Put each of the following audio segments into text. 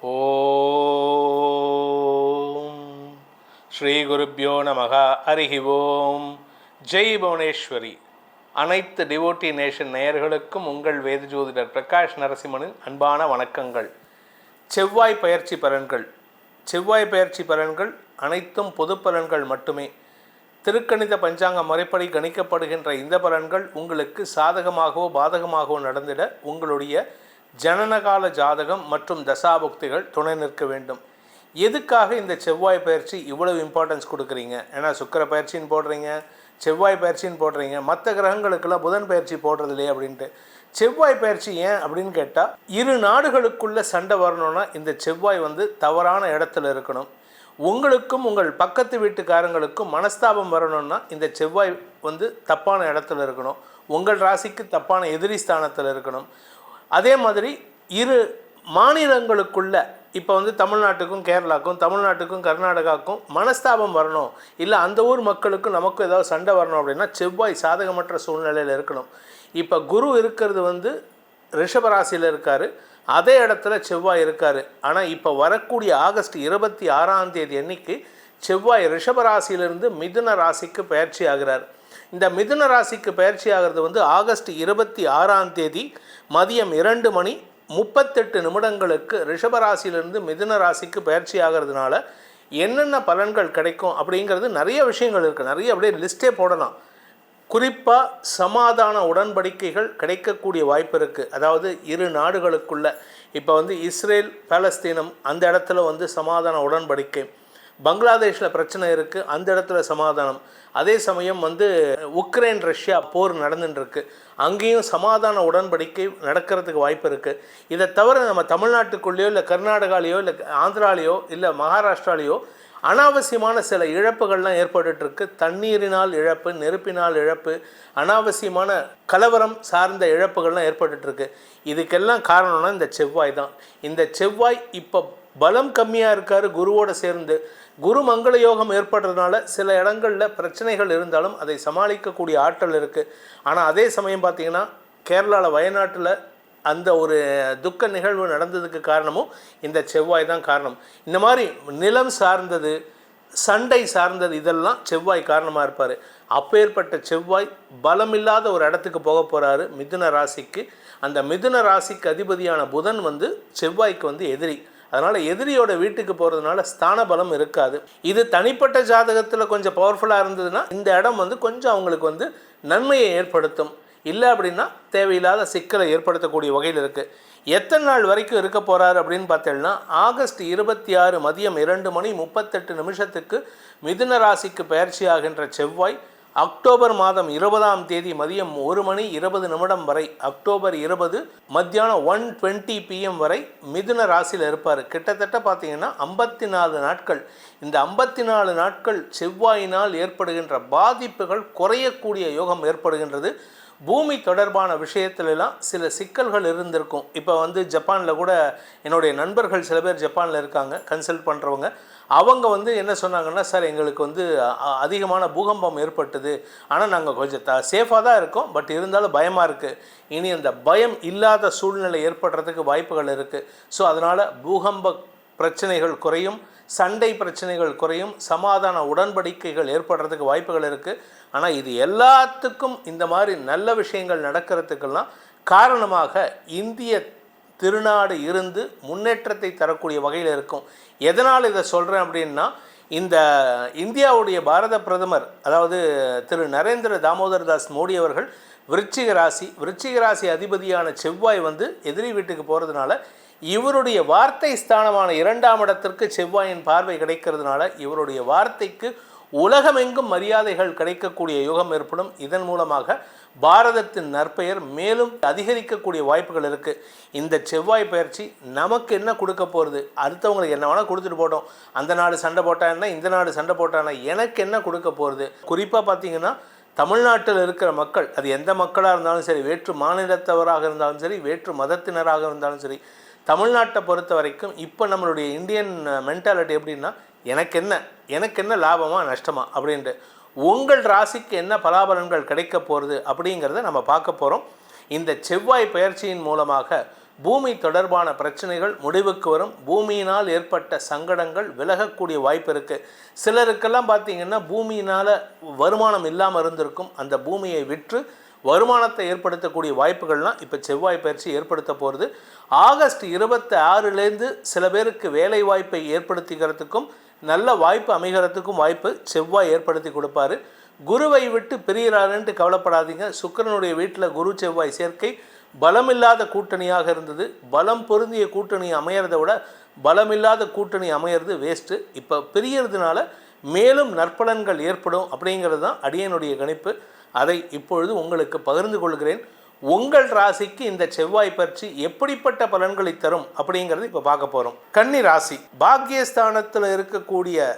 ஓம் ஸ்ரீ குருப்யோ நமக. ஹரிஹி ஓம். ஜெய் புவனேஸ்வரி. அனைத்து டிவோட்டி நேஷன் நேயர்களுக்கும் உங்கள் வேத ஜோதிடர் பிரகாஷ் நரசிம்மனின் அன்பான வணக்கங்கள். செவ்வாய் பயிற்சி பலன்கள். செவ்வாய் பயிற்சி பலன்கள் அனைத்தும் பொது பலன்கள் மட்டுமே. திருக்கணித பஞ்சாங்க முறைப்படி கணிக்கப்படுகின்ற இந்த பலன்கள் உங்களுக்கு சாதகமாகவோ பாதகமாகவோ நடந்திட உங்களுடைய ஜனனகால ஜாதகம் மற்றும் தசாபுக்திகள் துணை நிற்க வேண்டும். எதுக்காக இந்த செவ்வாய் பயிற்சி இவ்வளவு இம்பார்ட்டன்ஸ் கொடுக்குறீங்க? ஏன்னா சுக்கிர பயிற்சின்னு போடுறீங்க, செவ்வாய் பயிற்சின்னு போடுறீங்க, மற்ற கிரகங்களுக்கெல்லாம் புதன் பயிற்சி போடுறது இல்லையே அப்படின்ட்டு. செவ்வாய் பயிற்சி ஏன் அப்படின்னு கேட்டால், இரு நாடுகளுக்குள்ள சண்டை வரணும்னா இந்த செவ்வாய் தவறான இடத்துல இருக்கணும். உங்களுக்கும் உங்கள் பக்கத்து வீட்டுக்காரங்களுக்கும் மனஸ்தாபம் வரணும்னா இந்த செவ்வாய் தப்பான இடத்துல இருக்கணும். உங்கள் ராசிக்கு தப்பான எதிரி ஸ்தானத்தில் இருக்கணும். அதே மாதிரி இரு மாநிலங்களுக்குள்ள இப்போ தமிழ்நாட்டுக்கும் கேரளாக்கும், தமிழ்நாட்டுக்கும் கர்நாடகாவுக்கும் மனஸ்தாபம் வரணும், இல்லை அந்த ஊர் மக்களுக்கும் நமக்கும் ஏதாவது சண்டை வரணும் அப்படின்னா செவ்வாய் சாதகமற்ற சூழ்நிலையில் இருக்கணும். இப்போ குரு இருக்கிறது ரிஷபராசியில் இருக்கார், அதே இடத்துல செவ்வாய் இருக்கார். ஆனால் இப்போ வரக்கூடிய ஆகஸ்ட் 26 அன்னைக்கு செவ்வாய் ரிஷபராசியிலிருந்து மிதுன ராசிக்கு பயிற்சி ஆகிறார். இந்த மிதுன ராசிக்கு பயிற்சி ஆகிறது ஆகஸ்ட் 26 மதியம் 2:38 ரிஷபராசியிலிருந்து மிதுன ராசிக்கு பயிற்சி ஆகிறதுனால என்னென்ன பலன்கள் கிடைக்கும் அப்படிங்கிறது நிறைய விஷயங்கள் இருக்குது. நிறைய அப்படியே லிஸ்ட்டே போடலாம். குறிப்பாக சமாதான உடன்படிக்கைகள் கிடைக்கக்கூடிய வாய்ப்பு இருக்குது. அதாவது இரு நாடுகளுக்குள்ள இப்போ இஸ்ரேல் பாலஸ்தீனம் அந்த இடத்துல சமாதான உடன்படிக்கை, பங்களாதேஷில் பிரச்சனை இருக்குது, அந்த இடத்துல சமாதானம். அதே சமயம் உக்ரைன் ரஷ்யா போர் நடந்துட்டுருக்கு, அங்கேயும் சமாதான உடன்படிக்கை நடக்கிறதுக்கு வாய்ப்பு இருக்குது. இதை தவிர நம்ம தமிழ்நாட்டுக்குள்ளேயோ இல்லை கர்நாடகாலேயோ இல்லை ஆந்திராலேயோ இல்லை மகாராஷ்டிராலேயோ அனாவசியமான சில இழப்புகள்லாம் ஏற்பட்டுருக்கு. தண்ணீரினால் இழப்பு, நெருப்பினால் இழப்பு, அனாவசியமான கலவரம் சார்ந்த இழப்புகள்லாம் ஏற்பட்டுருக்கு. இதுக்கெல்லாம் காரணம்னா இந்த செவ்வாய் தான். இந்த செவ்வாய் இப்போ பலம் கம்மியாக இருக்கார் குருவோடு சேர்ந்து. குரு மங்கள யோகம் ஏற்படுறதுனால சில இடங்களில் பிரச்சனைகள் இருந்தாலும் அதை சமாளிக்கக்கூடிய ஆற்றல் இருக்குது. ஆனால் அதே சமயம் பார்த்திங்கன்னா கேரளாவில் வயநாட்டில் அந்த ஒரு துக்க நிகழ்வு நடந்ததுக்கு காரணமும் இந்த செவ்வாய் தான் காரணம். இந்த மாதிரி நிலம் சார்ந்தது, சண்டை சார்ந்தது, இதெல்லாம் செவ்வாய் காரணமாக இருப்பார். அப்பேற்பட்ட செவ்வாய் பலமில்லாத ஒரு இடத்துக்கு போக போகிறாரு, மிதுன ராசிக்கு. அந்த மிதுன ராசிக்கு அதிபதியான புதன் செவ்வாய்க்கு எதிரி. அதனால் எதிரியோட வீட்டுக்கு போகிறதுனால ஸ்தான பலம் இருக்காது. இது தனிப்பட்ட ஜாதகத்தில் கொஞ்சம் பவர்ஃபுல்லாக இருந்ததுன்னா இந்த இடம் கொஞ்சம் அவங்களுக்கு நன்மையை ஏற்படுத்தும். இல்லை அப்படின்னா தேவையில்லாத சிக்கலை ஏற்படுத்தக்கூடிய வகையில் இருக்குது. எத்தனை நாள் வரைக்கும் இருக்க போகிறாரு அப்படின்னு பார்த்தீங்கன்னா, ஆகஸ்ட் 26 மதியம் 2:38 மிதுன ராசிக்கு பயிற்சி ஆகின்ற செவ்வாய் அக்டோபர் மாதம் 20 மதியம் 1:20 வரை, அக்டோபர் 20 மத்தியானம் 1:20 PM வரை மிதுன ராசியில் இருப்பார். கிட்டத்தட்ட பார்த்தீங்கன்னா 54 நாட்கள். இந்த 54 நாட்கள் செவ்வாயினால் ஏற்படுகின்ற பாதிப்புகள் குறையக்கூடிய யோகம் ஏற்படுகின்றது. பூமி தொடர்பான விஷயத்துலலாம் சில சிக்கல்கள் இருந்திருக்கும். இப்போ ஜப்பானில் கூட என்னுடைய நண்பர்கள் சில பேர் ஜப்பானில் இருக்காங்க, கன்சல்ட் பண்ணுறவங்க. அவங்க என்ன சொன்னாங்கன்னா, சார் எங்களுக்கு அதிகமான பூகம்பம் ஏற்பட்டது, ஆனால் நாங்கள் கொஞ்சம் சேஃபாக தான் இருக்கோம், பட் இருந்தாலும் பயமாக இருக்குது. இனி அந்த பயம் இல்லாத சூழ்நிலை ஏற்படுறதுக்கு வாய்ப்புகள் இருக்குது. ஸோ அதனால் பூகம்ப பிரச்சனைகள் குறையும், சண்டை பிரச்சனைகள் குறையும், சமாதான உடன்படிக்கைகள் ஏற்படுறதுக்கு வாய்ப்புகள் இருக்குது. ஆனால் இது எல்லாத்துக்கும் இந்த மாதிரி நல்ல விஷயங்கள் நடக்கிறதுக்கெல்லாம் காரணமாக இந்திய திருநாடு இருந்து முன்னேற்றத்தை தரக்கூடிய வகையில் இருக்கும். எதனால் இதை சொல்கிறேன் அப்படின்னா, இந்த இந்தியாவுடைய பாரத பிரதமர் அதாவது திரு நரேந்திர தாமோதர் தாஸ் மோடி அவர்கள் விருச்சிக ராசி அதிபதியான செவ்வாய் எதிரி வீட்டுக்கு போகிறதுனால இவருடைய வார்த்தை ஸ்தானமான 2ஆம் இடத்திற்கு செவ்வாயின் பார்வை கிடைக்கிறதுனால இவருடைய வார்த்தைக்கு உலகமெங்கும் மரியாதைகள் கிடைக்கக்கூடிய யோகம் ஏற்படும். இதன் மூலமாக பாரதத்தின் நற்பெயர் மேலும் அதிகரிக்கக்கூடிய வாய்ப்புகள் இருக்குது. இந்த செவ்வாய் பயிற்சி நமக்கு என்ன கொடுக்க போகிறது? அடுத்தவங்களுக்கு என்ன வேணால் கொடுத்துட்டு போட்டோம். அந்த நாடு சண்டை போட்டான்னா, இந்த நாடு சண்டை போட்டான்னா, எனக்கு என்ன கொடுக்க போகிறது? குறிப்பாக பார்த்திங்கன்னா தமிழ்நாட்டில் இருக்கிற மக்கள், அது எந்த மக்களாக இருந்தாலும் சரி, வேற்று மாநிலத்தவராக இருந்தாலும் சரி, வேற்று மதத்தினராக இருந்தாலும் சரி, தமிழ்நாட்டை பொறுத்த வரைக்கும் இப்போ நம்மளுடைய இந்தியன் மென்டாலிட்டி எப்படின்னா, எனக்கு என்ன லாபமா நஷ்டமா அப்படின்ட்டு. உங்கள் ராசிக்கு என்ன பலாபலன்கள் கிடைக்க போகிறது அப்படிங்கிறத நம்ம பார்க்க போகிறோம். இந்த செவ்வாய் பயிற்சியின் மூலமாக பூமி தொடர்பான பிரச்சனைகள் முடிவுக்கு வரும். பூமியினால் ஏற்பட்ட சங்கடங்கள் விலகக்கூடிய வாய்ப்பு இருக்குது. சிலருக்கெல்லாம் பார்த்திங்கன்னா பூமியினால் வருமானம் இல்லாமல் இருந்திருக்கும். அந்த பூமியை விற்று வருமானத்தை ஏற்படுத்தக்கூடிய வாய்ப்புகள்லாம் இப்போ செவ்வாய் பயிற்சி ஏற்படுத்த போகிறது. ஆகஸ்ட் 26 சில பேருக்கு வேலை வாய்ப்பை ஏற்படுத்திக்கிறதுக்கும் நல்ல வாய்ப்பு அமைகிறதுக்கும் வாய்ப்பு செவ்வாய் ஏற்படுத்தி கொடுப்பாரு. குருவை விட்டு பிரிகிறாருன்ட்டு கவலைப்படாதீங்க. சுக்கிரனுடைய வீட்டில் குரு செவ்வாய் சேர்க்கை பலமில்லாத கூட்டணியாக இருந்தது. பலம் பொருந்திய கூட்டணி அமையறதை விட பலமில்லாத கூட்டணி அமையிறது வேஸ்ட்டு. இப்போ பிரியறதுனால மேலும் நற்பலன்கள் ஏற்படும் அப்படிங்கிறது தான் அடியனுடைய கணிப்பு. அதை இப்பொழுது உங்களுக்கு பகிர்ந்து கொள்கிறேன். உங்கள் ராசிக்கு இந்த செவ்வாய் பயிற்சி எப்படிப்பட்ட பலன்களை தரும் அப்படிங்கிறது இப்போ பார்க்க போகிறோம். கன்னி ராசி, பாக்கியஸ்தானத்தில் இருக்கக்கூடிய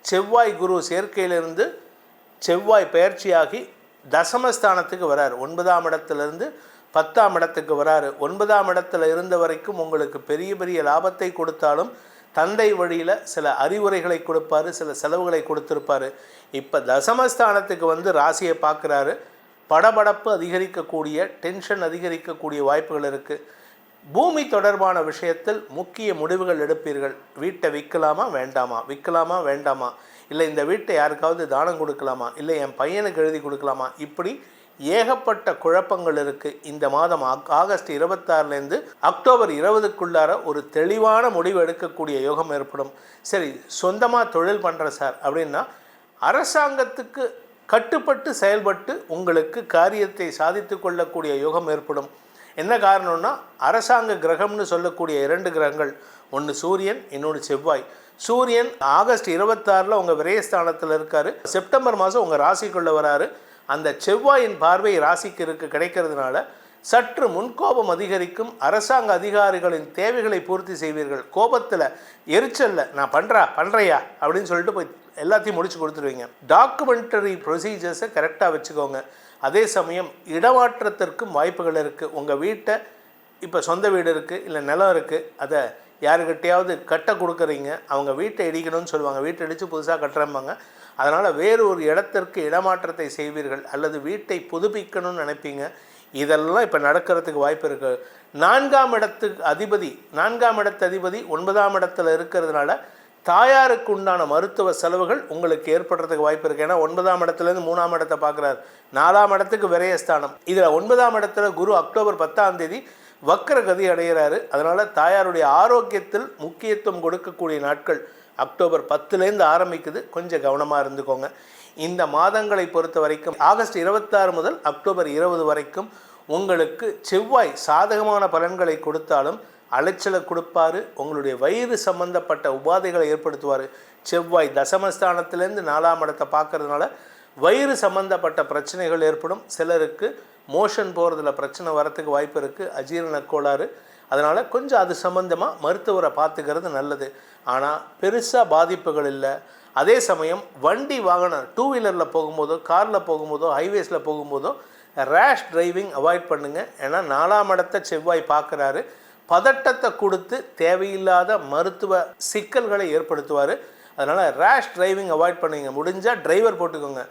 செவ்வாய் குரு சேர்க்கையிலிருந்து செவ்வாய் பயிற்சியாகி தசமஸ்தானத்துக்கு வராரு. 9ஆம் இடத்துலேருந்து 10ஆம் இடத்துக்கு வராரு. 9ஆம் இடத்துல இருந்த வரைக்கும் உங்களுக்கு பெரிய பெரிய லாபத்தை கொடுத்தாலும் தந்தை வழியில் சில அறிவுரைகளை கொடுப்பாரு, சில செலவுகளை கொடுத்துருப்பாரு. இப்போ தசமஸ்தானத்துக்கு வந்து ராசியை பார்க்குறாரு. படபடப்பு அதிகரிக்கக்கூடிய, டென்ஷன் அதிகரிக்கக்கூடிய வாய்ப்புகள் இருக்குது. பூமி தொடர்பான விஷயத்தில் முக்கிய முடிவுகள் எடுப்பீர்கள். வீட்டை விற்கலாமா வேண்டாமா, விற்கலாமா வேண்டாமா, இல்லை இந்த வீட்டை யாருக்காவது தானம் கொடுக்கலாமா, இல்லை என் பையனுக்கு எழுதி கொடுக்கலாமா, இப்படி ஏகப்பட்ட குழப்பங்கள் இருக்குது. இந்த மாதம் ஆகஸ்ட் 26 அக்டோபர் 20க்குள்ளார ஒரு தெளிவான முடிவு எடுக்கக்கூடிய யோகம் ஏற்படும். சரி, சொந்தமாக தொழில் பண்ணுற சார் அப்படின்னா அரசாங்கத்துக்கு கட்டுப்பட்டு செயல்பட்டு உங்களுக்கு காரியத்தை சாதித்து கொள்ளக்கூடிய யோகம் ஏற்படும். என்ன காரணம்னா அரசாங்க கிரகம்னு சொல்லக்கூடிய 2 கிரகங்கள், ஒன்று சூரியன், இன்னொன்று செவ்வாய். சூரியன் ஆகஸ்ட் 26 உங்கள் விரயஸ்தானத்தில் இருக்கார். செப்டம்பர் மாதம் உங்கள் ராசிக்குள்ளே வராரு. அந்த செவ்வாயின் பார்வை ராசிக்கு கிடைக்கிறதுனால சற்று முன்கோபம் அதிகரிக்கும். அரசாங்க அதிகாரிகளின் தேவைகளை பூர்த்தி செய்வீர்கள். கோபத்தில் எரிச்சலில் நான் பண்ணுறையா அப்படின்னு சொல்லிட்டு போய் எல்லாத்தையும் முடிச்சு கொடுத்துருவீங்க. டாக்குமெண்டரி ப்ரொசீஜர்ஸை கரெக்டாக வச்சுக்கோங்க. அதே சமயம் இடமாற்றத்திற்கும் வாய்ப்புகள் இருக்குது. உங்கள் வீட்டை இப்போ சொந்த வீடு இருக்குது, இல்லை நிலம் இருக்குது, அதை யாருக்கிட்டையாவது கட்ட கொடுக்குறீங்க, அவங்க வீட்டை இடிக்கணும்னு சொல்லுவாங்க, வீட்டை இடித்து புதுசாக கட்டுறம்பாங்க. அதனால் வேறு ஒரு இடத்திற்கு இடமாற்றத்தை செய்வீர்கள், அல்லது வீட்டை புதுப்பிக்கணும்னு நினைப்பீங்க. இதெல்லாம் இப்போ நடக்கிறதுக்கு வாய்ப்பு இருக்குது. 4ஆம் இடத்து அதிபதி 9ஆம் இடத்துல இருக்கிறதுனால தாயாருக்கு உண்டான மருத்துவ செலவுகள் உங்களுக்கு ஏற்படுறதுக்கு வாய்ப்பு இருக்குது. ஏன்னா 9ஆம் இடத்துலேருந்து 3ஆம் இடத்தை பார்க்குறாரு. 4ஆம் இடத்துக்கு விரயஸ்தானம். இதில் 9ஆம் இடத்துல குரு அக்டோபர் 10 வக்ர கதி அடைகிறாரு. அதனால் தாயாருடைய ஆரோக்கியத்தில் முக்கியத்துவம் கொடுக்கக்கூடிய நாட்கள் அக்டோபர் 10 ஆரம்பிக்குது. கொஞ்சம் கவனமாக இருந்துக்கோங்க. இந்த மாதங்களை பொறுத்த வரைக்கும் ஆகஸ்ட் 26 முதல் அக்டோபர் 20 வரைக்கும் உங்களுக்கு செவ்வாய் சாதகமான பலன்களை கொடுத்தாலும் அலைச்சலை கொடுப்பாரு. உங்களுடைய வயிறு சம்பந்தப்பட்ட உபாதைகளை ஏற்படுத்துவார். செவ்வாய் தசமஸ்தானத்திலேருந்து 4ஆம் இடத்தை பார்க்கறதுனால வயிறு சம்பந்தப்பட்ட பிரச்சனைகள் ஏற்படும். சிலருக்கு மோஷன் போகிறதுல பிரச்சனை வரத்துக்கு வாய்ப்பு இருக்குது, அஜீரண கோளாறு. அதனால் கொஞ்சம் அது சம்பந்தமாக மருத்துவரை பார்த்துக்கிறது நல்லது. ஆனால் பெருசாக பாதிப்புகள் இல்லை. அதே சமயம் வண்டி வாகனம் 2 வீலரில் போகும்போதோ, காரில் போகும்போதோ, ஹைவேஸில் போகும்போதோ ரேஷ் டிரைவிங் அவாய்ட் பண்ணுங்கள். ஏன்னா 4ஆம் இடத்தை செவ்வாய் பார்க்குறாரு. பதட்டத்தை கொடுத்து தேவையில்லாத மருத்துவ சிக்கல்களை ஏற்படுத்துவார். அதனால் ரேஷ் டிரைவிங் அவாய்ட் பண்ணுங்க. முடிஞ்சால் டிரைவர் போட்டுக்கோங்க.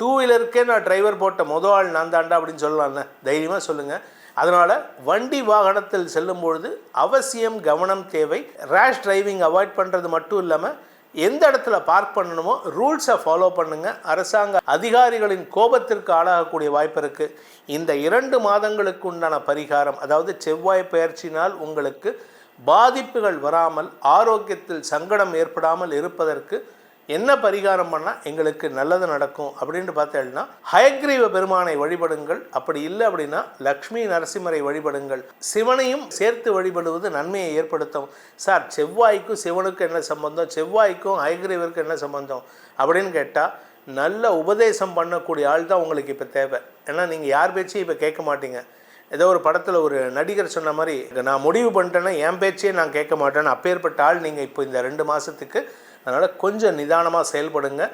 2 வீலருக்கே நான் டிரைவர் போட்ட மொதல் ஆள் நான் தாண்டா அப்படின்னு சொல்லலாம்ல, தைரியமாக சொல்லுங்கள். அதனால் வண்டி வாகனத்தில் செல்லும்பொழுது அவசியம் கவனம் தேவை. ரேஷ் டிரைவிங் அவாய்ட் பண்ணுறது மட்டும் இல்லாமல் எந்த இடத்துல பார்க் பண்ணணுமோ ரூல்ஸை ஃபாலோ பண்ணுங்கள். அரசாங்க அதிகாரிகளின் கோபத்திற்கு ஆளாகக்கூடிய வாய்ப்பு இருக்குது. இந்த 2 மாதங்களுக்கு உண்டான பரிகாரம், அதாவது செவ்வாய் பெயர்ச்சினால் உங்களுக்கு பாதிப்புகள் வராமல், ஆரோக்கியத்தில் சங்கடம் ஏற்படாமல் இருப்பதற்கு என்ன பரிகாரம் பண்ணால் எங்களுக்கு நல்லது நடக்கும் அப்படின்னு பார்த்தேன்னா, ஹயக்ரீவ பெருமானை வழிபடுங்கள். அப்படி இல்லை அப்படின்னா லக்ஷ்மி நரசிம்மரை வழிபடுங்கள். சிவனையும் சேர்த்து வழிபடுவது நன்மையை ஏற்படுத்தும். சார், செவ்வாய்க்கும் சிவனுக்கும் என்ன சம்பந்தம், செவ்வாய்க்கும் ஹயக்ரீவருக்கும் என்ன சம்பந்தம் அப்படின்னு கேட்டால், நல்ல உபதேசம் பண்ணக்கூடிய ஆள் தான் உங்களுக்கு இப்போ தேவை. ஏன்னா நீங்கள் யார் பேச்சையும் இப்போ கேட்க மாட்டீங்க. ஏதோ ஒரு படத்தில் ஒரு நடிகர் சொன்ன மாதிரி, நான் முடிவு பண்ணிட்டேன்னா என் பேச்சையே நான் கேட்க மாட்டேன்னு அப்பேற்பட்ட ஆள் நீங்கள் இப்போ இந்த 2 மாதத்துக்கு. அதனால் கொஞ்சம் நிதானமாக செயல்படுங்க.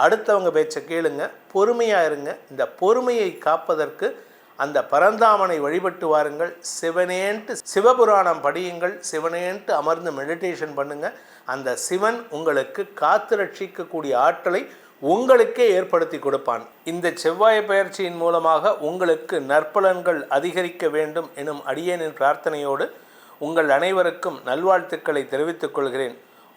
அடுத்தவங்க பேச்சை கேளுங்க, பொறுமையாக இருங்க. இந்த பொறுமையை காப்பதற்கு அந்த பரந்தாமனை வழிபட்டு வாருங்கள். சிவனேன்ட்டு சிவபுராணம் படியுங்கள். சிவனேன்ட்டு அமர்ந்து மெடிடேஷன் பண்ணுங்கள். அந்த சிவன் உங்களுக்கு காத்து ரட்சிக்கக்கூடிய ஆற்றலை உங்களுக்கே ஏற்படுத்தி கொடுப்பான். இந்த செவ்வாய் பயிற்சியின் மூலமாக உங்களுக்கு நற்பலன்கள் அதிகரிக்க வேண்டும் எனும் அடியேனின் பிரார்த்தனையோடு உங்கள் அனைவருக்கும் நல்வாழ்த்துக்களை தெரிவித்துக் கொள்கிறேன்.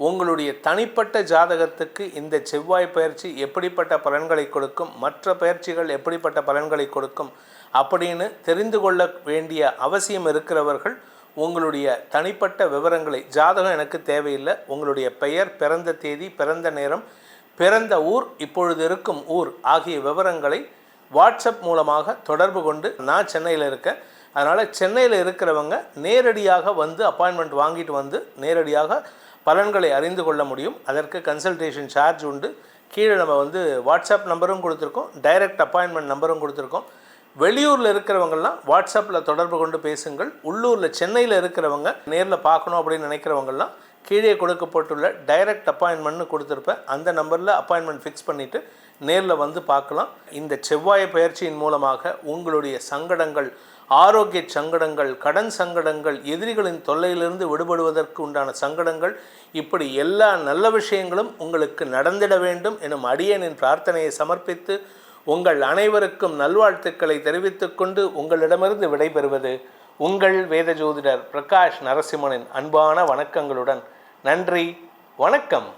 உங்களுடைய தனிப்பட்ட ஜாதகத்துக்கு இந்த செவ்வாய் பயிற்சி எப்படிப்பட்ட பலன்களை கொடுக்கும், மற்ற பயிற்சிகள் எப்படிப்பட்ட பலன்களை கொடுக்கும் அப்படின்னு தெரிந்து கொள்ள வேண்டிய அவசியம் இருக்கிறவர்கள் உங்களுடைய தனிப்பட்ட விவரங்களை, ஜாதகம் எனக்கு தேவையில்லை, உங்களுடைய பெயர், பிறந்த தேதி, பிறந்த நேரம், பிறந்த ஊர், இப்பொழுது இருக்கும் ஊர் ஆகிய விவரங்களை வாட்ஸ்அப் மூலமாக தொடர்பு கொண்டு, நான் சென்னையில் இருக்கேன், அதனால் சென்னையில் இருக்கிறவங்க நேரடியாக வந்து அப்பாயின்மெண்ட் வாங்கிட்டு வந்து நேரடியாக பலன்களை அறிந்து கொள்ள முடியும். அதற்கு கன்சல்டேஷன் சார்ஜ் உண்டு. கீழே நம்ம வந்து வாட்ஸ்அப் நம்பரும் கொடுத்துருக்கோம், டைரக்ட் அப்பாயின்மெண்ட் நம்பரும் கொடுத்துருக்கோம். வெளியூரில் இருக்கிறவங்கெல்லாம் வாட்ஸ்அப்பில் தொடர்பு கொண்டு பேசுங்கள். உள்ளூரில் சென்னையில் இருக்கிறவங்க நேரில் பார்க்கணும் அப்படின்னு நினைக்கிறவங்கெல்லாம் கீழே கொடுக்கப்பட்டுள்ள டைரக்ட் அப்பாயின்மெண்ட்னு கொடுத்துருப்பேன், அந்த நம்பரில் அப்பாயின்மெண்ட் ஃபிக்ஸ் பண்ணிவிட்டு நேரில் வந்து பார்க்கலாம். இந்த செவ்வாய் பயிற்சியின் மூலமாக உங்களுடைய சங்கடங்கள், ஆரோக்கிய சங்கடங்கள், கடன் சங்கடங்கள், எதிரிகளின் தொல்லையிலிருந்து விடுபடுவதற்கு உண்டான சங்கடங்கள், இப்படி எல்லா நல்ல விஷயங்களும் உங்களுக்கு நடந்திட வேண்டும் எனும் அடியேனின் பிரார்த்தனையை சமர்ப்பித்து உங்கள் அனைவருக்கும் நல்வாழ்த்துக்களை தெரிவித்துக்கொண்டு உங்களிடமிருந்து விடைபெறுவது உங்கள் வேத ஜோதிடர் பிரகாஷ் நரசிம்மனின் அன்பான வணக்கங்களுடன். நன்றி, வணக்கம்.